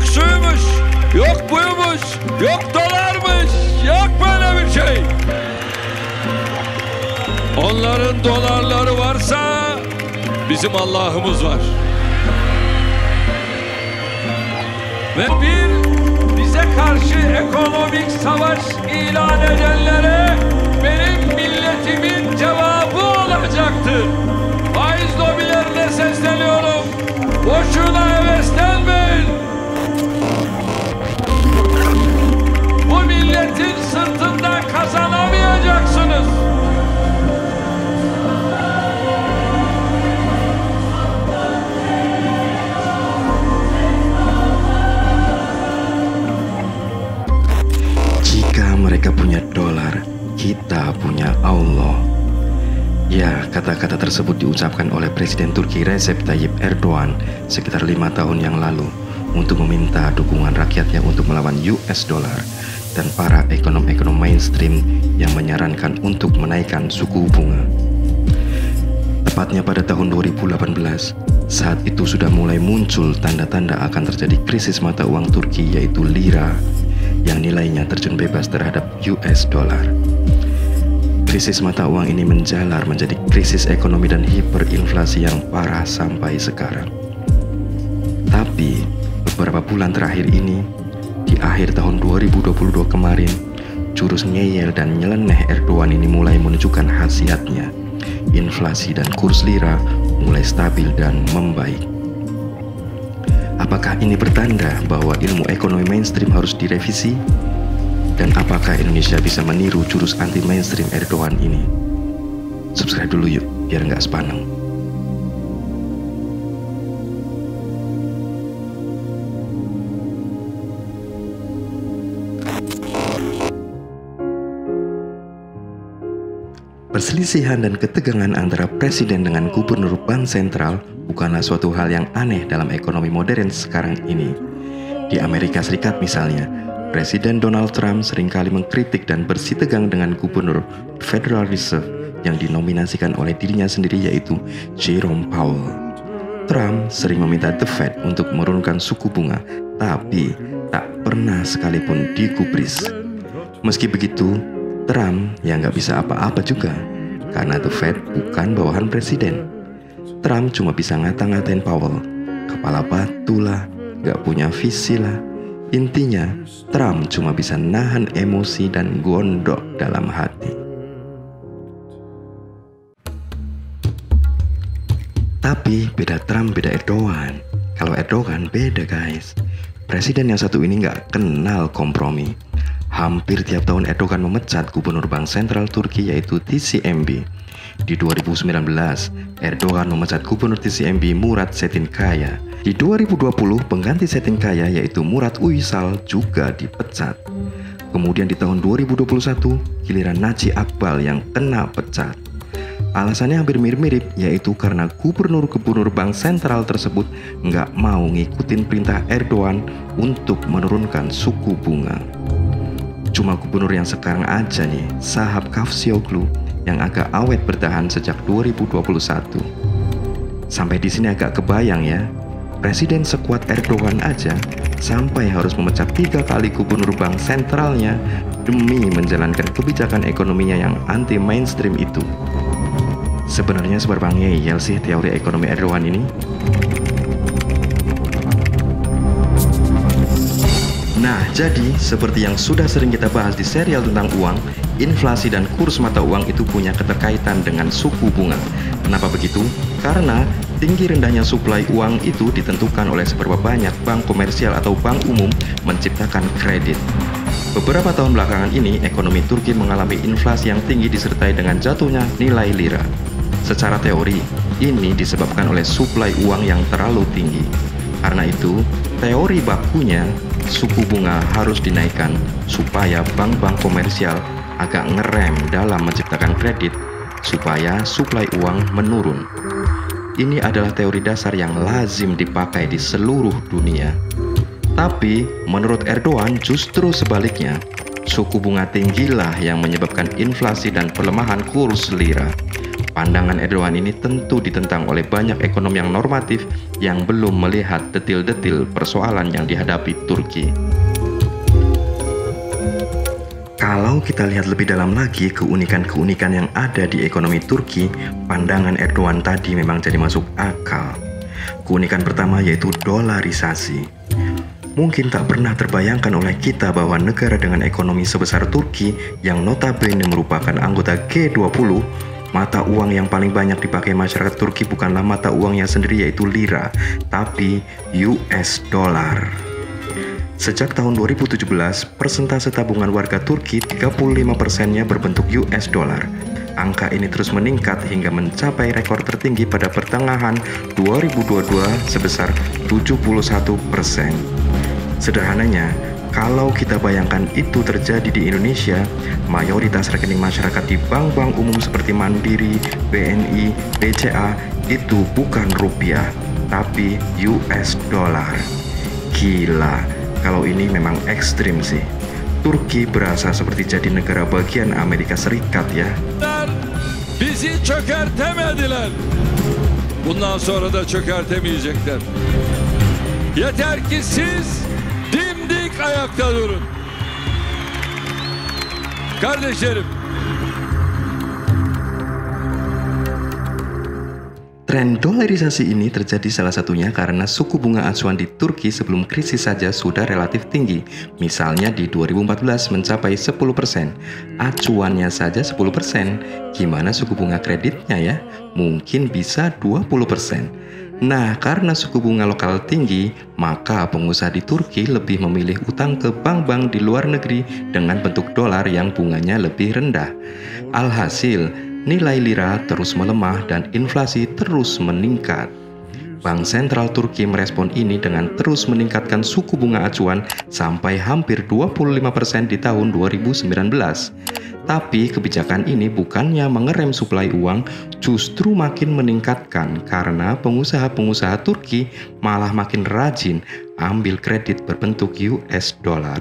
suymuş, yok buymuş, yok dolarmış, yok böyle bir şey. Onların dolarları varsa bizim Allah'ımız var. Ve bize karşı ekonomik savaş ilan edenlere benim milletimin cevabı olacaktır. Faiz lobilerine sesleniyorum. Boşuna heveslenmeyin. Bu milletin sırtından kazanamayacaksınız. Mereka punya dolar, kita punya Allah. Ya, kata-kata tersebut diucapkan oleh Presiden Turki Recep Tayyip Erdogan sekitar 5 tahun yang lalu untuk meminta dukungan rakyatnya untuk melawan US dollar dan para ekonom-ekonom mainstream yang menyarankan untuk menaikkan suku bunga. Tepatnya pada tahun 2018, saat itu sudah mulai muncul tanda-tanda akan terjadi krisis mata uang Turki, yaitu lira yang nilainya terjun bebas terhadap US dollar. Krisis mata uang ini menjalar menjadi krisis ekonomi dan hiperinflasi yang parah sampai sekarang. Tapi beberapa bulan terakhir ini, di akhir tahun 2022 kemarin, jurus ngeyel dan nyeleneh Erdogan ini mulai menunjukkan khasiatnya. Inflasi dan kurs lira mulai stabil dan membaik. Apakah ini bertanda bahwa ilmu ekonomi mainstream harus direvisi? Dan apakah Indonesia bisa meniru jurus anti-mainstream Erdogan ini? Subscribe dulu yuk, biar nggak sepaneng. Perselisihan dan ketegangan antara presiden dengan gubernur bank sentral bukanlah suatu hal yang aneh dalam ekonomi modern sekarang ini. Di Amerika Serikat misalnya, Presiden Donald Trump seringkali mengkritik dan bersitegang dengan gubernur Federal Reserve yang dinominasikan oleh dirinya sendiri, yaitu Jerome Powell. Trump sering meminta The Fed untuk menurunkan suku bunga, tapi tak pernah sekalipun digubris. Meski begitu, Trump ya nggak bisa apa-apa juga, karena The Fed bukan bawahan presiden. Trump cuma bisa ngata-ngatain Powell, kepala batu lah, nggak punya visi lah. Intinya, Trump cuma bisa nahan emosi dan gondok dalam hati. Tapi beda Trump, beda Erdogan. Kalau Erdogan beda guys. Presiden yang satu ini nggak kenal kompromi. Hampir tiap tahun Erdogan memecat gubernur bank sentral Turki, yaitu TCMB. Di 2019, Erdogan memecat gubernur TCMB Murat Çetinkaya. Di 2020, pengganti Çetinkaya yaitu Murat Uysal juga dipecat. Kemudian di tahun 2021, giliran Naci Akbal yang kena pecat. Alasannya hampir mirip-mirip, yaitu karena gubernur-gubernur bank sentral tersebut nggak mau ngikutin perintah Erdogan untuk menurunkan suku bunga. Cuma gubernur yang sekarang aja nih, Sahap Kavcioglu, yang agak awet bertahan sejak 2021. Sampai di sini agak kebayang ya, presiden sekuat Erdogan aja sampai harus memecat 3 kali gubernur bank sentralnya demi menjalankan kebijakan ekonominya yang anti mainstream itu. Sebenarnya seberapa ngeyel sih teori ekonomi Erdogan ini? Nah, jadi seperti yang sudah sering kita bahas di serial tentang uang, inflasi dan kurs mata uang itu punya keterkaitan dengan suku bunga. Kenapa begitu? Karena tinggi rendahnya suplai uang itu ditentukan oleh seberapa banyak bank komersial atau bank umum menciptakan kredit. Beberapa tahun belakangan ini, ekonomi Turki mengalami inflasi yang tinggi disertai dengan jatuhnya nilai lira. Secara teori, ini disebabkan oleh suplai uang yang terlalu tinggi. Karena itu, teori bakunya, suku bunga harus dinaikkan supaya bank-bank komersial agak ngerem dalam menciptakan kredit supaya suplai uang menurun. Ini adalah teori dasar yang lazim dipakai di seluruh dunia. Tapi menurut Erdogan justru sebaliknya, suku bunga tinggilah yang menyebabkan inflasi dan pelemahan kurs lira. Pandangan Erdogan ini tentu ditentang oleh banyak ekonom yang normatif yang belum melihat detil-detil persoalan yang dihadapi Turki. Kalau kita lihat lebih dalam lagi keunikan-keunikan yang ada di ekonomi Turki, pandangan Erdogan tadi memang jadi masuk akal. Keunikan pertama yaitu dolarisasi. Mungkin tak pernah terbayangkan oleh kita bahwa negara dengan ekonomi sebesar Turki yang notabene merupakan anggota G20, mata uang yang paling banyak dipakai masyarakat Turki bukanlah mata uangnya sendiri yaitu lira, tapi US dollar. Sejak tahun 2017, persentase tabungan warga Turki 35%-nya berbentuk US dollar. Angka ini terus meningkat hingga mencapai rekor tertinggi pada pertengahan 2022 sebesar 71%. Sederhananya, kalau kita bayangkan itu terjadi di Indonesia, mayoritas rekening masyarakat di bank-bank umum seperti Mandiri, BNI, BCA itu bukan rupiah, tapi US dollar. Gila, kalau ini memang ekstrim sih. Turki berasa seperti jadi negara bagian Amerika Serikat ya. Bizi çökertemediler. Bundan sonra da çökertemeyecekler. Yeter ki siz dimdik ayakta durun. Kardeşlerim. Tren dolarisasi ini terjadi salah satunya karena suku bunga acuan di Turki sebelum krisis saja sudah relatif tinggi. Misalnya di 2014 mencapai 10%. Acuannya saja 10%. Gimana suku bunga kreditnya ya? Mungkin bisa 20%. Nah, karena suku bunga lokal tinggi, maka pengusaha di Turki lebih memilih utang ke bank-bank di luar negeri dengan bentuk dolar yang bunganya lebih rendah. Alhasil, nilai lira terus melemah dan inflasi terus meningkat. Bank Sentral Turki merespon ini dengan terus meningkatkan suku bunga acuan sampai hampir 25% di tahun 2019. Tapi kebijakan ini bukannya mengerem suplai uang, justru makin meningkatkan karena pengusaha-pengusaha Turki malah makin rajin ambil kredit berbentuk US dollar.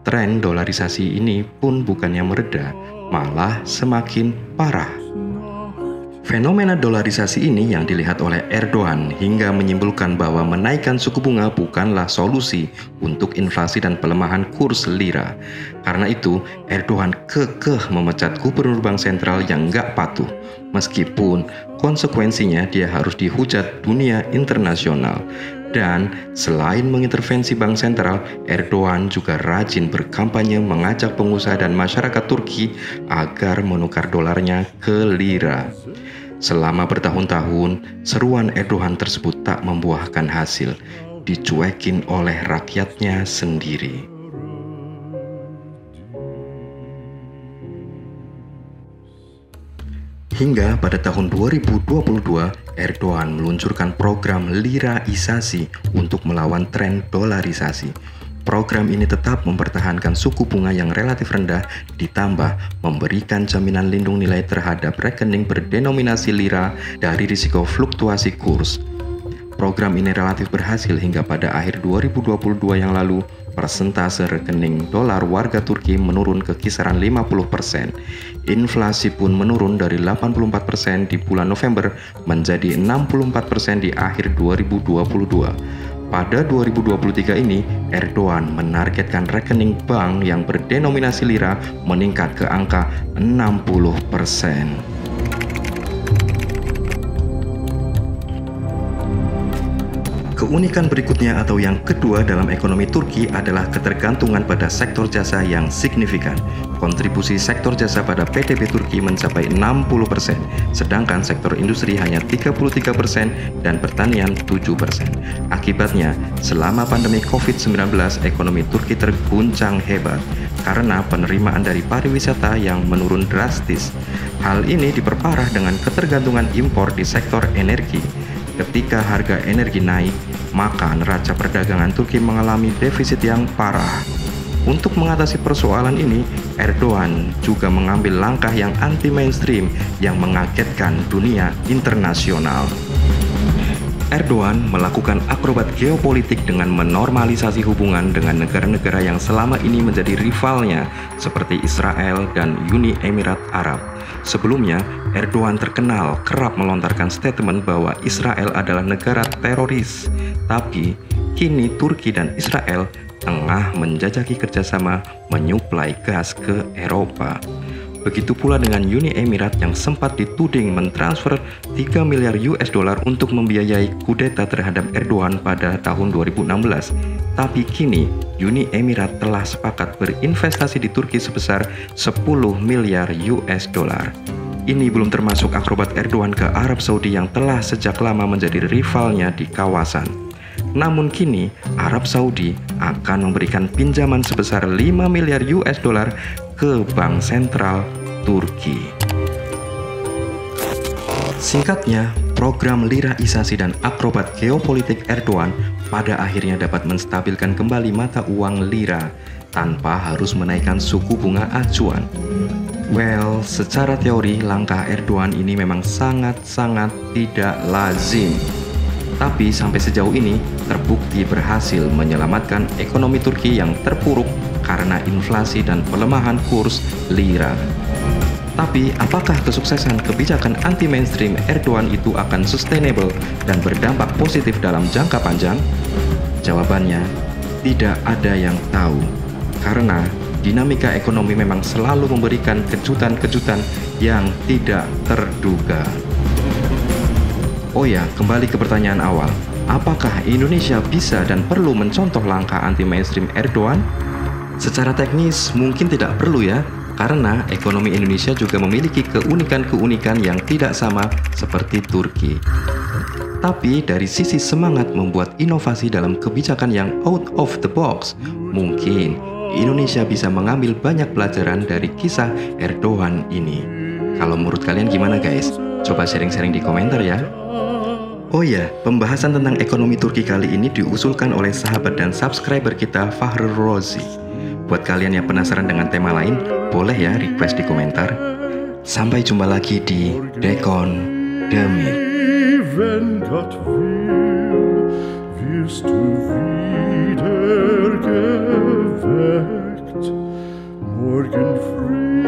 Tren dolarisasi ini pun bukannya mereda, malah semakin parah. Fenomena dolarisasi ini yang dilihat oleh Erdogan hingga menyimpulkan bahwa menaikkan suku bunga bukanlah solusi untuk inflasi dan pelemahan kurs lira. Karena itu, Erdogan kekeh memecat gubernur bank sentral yang nggak patuh. Meskipun konsekuensinya dia harus dihujat dunia internasional. Dan selain mengintervensi bank sentral, Erdogan juga rajin berkampanye mengajak pengusaha dan masyarakat Turki agar menukar dolarnya ke lira. Selama bertahun-tahun, seruan Erdogan tersebut tak membuahkan hasil, dicuekin oleh rakyatnya sendiri. Hingga pada tahun 2022, Erdogan meluncurkan program liraisasi untuk melawan tren dolarisasi. Program ini tetap mempertahankan suku bunga yang relatif rendah, ditambah memberikan jaminan lindung nilai terhadap rekening berdenominasi lira dari risiko fluktuasi kurs. Program ini relatif berhasil hingga pada akhir 2022 yang lalu, persentase rekening dolar warga Turki menurun ke kisaran 50%. Inflasi pun menurun dari 84% di bulan November menjadi 64% di akhir 2022. Pada 2023 ini, Erdogan menargetkan rekening bank yang berdenominasi lira meningkat ke angka 60%. Keunikan berikutnya atau yang kedua dalam ekonomi Turki adalah ketergantungan pada sektor jasa yang signifikan. Kontribusi sektor jasa pada PDB Turki mencapai 60%, sedangkan sektor industri hanya 33% dan pertanian 7%. Akibatnya, selama pandemi COVID-19, ekonomi Turki terguncang hebat karena penerimaan dari pariwisata yang menurun drastis. Hal ini diperparah dengan ketergantungan impor di sektor energi. Ketika harga energi naik, maka neraca perdagangan Turki mengalami defisit yang parah. Untuk mengatasi persoalan ini, Erdogan juga mengambil langkah yang anti-mainstream yang mengagetkan dunia internasional. Erdogan melakukan akrobat geopolitik dengan menormalisasi hubungan dengan negara-negara yang selama ini menjadi rivalnya seperti Israel dan Uni Emirat Arab. Sebelumnya, Erdogan terkenal kerap melontarkan statement bahwa Israel adalah negara teroris. Tapi, kini Turki dan Israel tengah menjajaki kerjasama menyuplai gas ke Eropa. Begitu pula dengan Uni Emirat yang sempat dituding mentransfer 3 miliar US dollar untuk membiayai kudeta terhadap Erdogan pada tahun 2016. Tapi kini Uni Emirat telah sepakat berinvestasi di Turki sebesar 10 miliar US dollar. Ini belum termasuk akrobat Erdogan ke Arab Saudi yang telah sejak lama menjadi rivalnya di kawasan. Namun kini Arab Saudi akan memberikan pinjaman sebesar 5 miliar US dollar ke Bank Sentral Turki. Singkatnya, program liraisasi dan akrobat geopolitik Erdogan pada akhirnya dapat menstabilkan kembali mata uang lira tanpa harus menaikkan suku bunga acuan. Well, secara teori langkah Erdogan ini memang sangat-sangat tidak lazim. Tapi sampai sejauh ini terbukti berhasil menyelamatkan ekonomi Turki yang terpuruk karena inflasi dan pelemahan kurs lira. Tapi apakah kesuksesan kebijakan anti-mainstream Erdogan itu akan sustainable dan berdampak positif dalam jangka panjang? Jawabannya, tidak ada yang tahu. Karena dinamika ekonomi memang selalu memberikan kejutan-kejutan yang tidak terduga. Oh ya, kembali ke pertanyaan awal. Apakah Indonesia bisa dan perlu mencontoh langkah anti-mainstream Erdogan? Secara teknis mungkin tidak perlu ya, karena ekonomi Indonesia juga memiliki keunikan-keunikan yang tidak sama seperti Turki. Tapi dari sisi semangat membuat inovasi dalam kebijakan yang out of the box, mungkin Indonesia bisa mengambil banyak pelajaran dari kisah Erdogan ini. Kalau menurut kalian gimana guys? Coba sharing-sharing di komentar ya. Oh ya, pembahasan tentang ekonomi Turki kali ini diusulkan oleh sahabat dan subscriber kita Fahrul Rozi. Buat kalian yang penasaran dengan tema lain, boleh ya request di komentar. Sampai jumpa lagi di Dekon Demit. Morgen früh,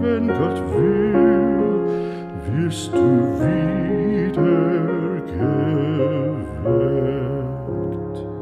wenn Gott will, wirst du wieder geweckt.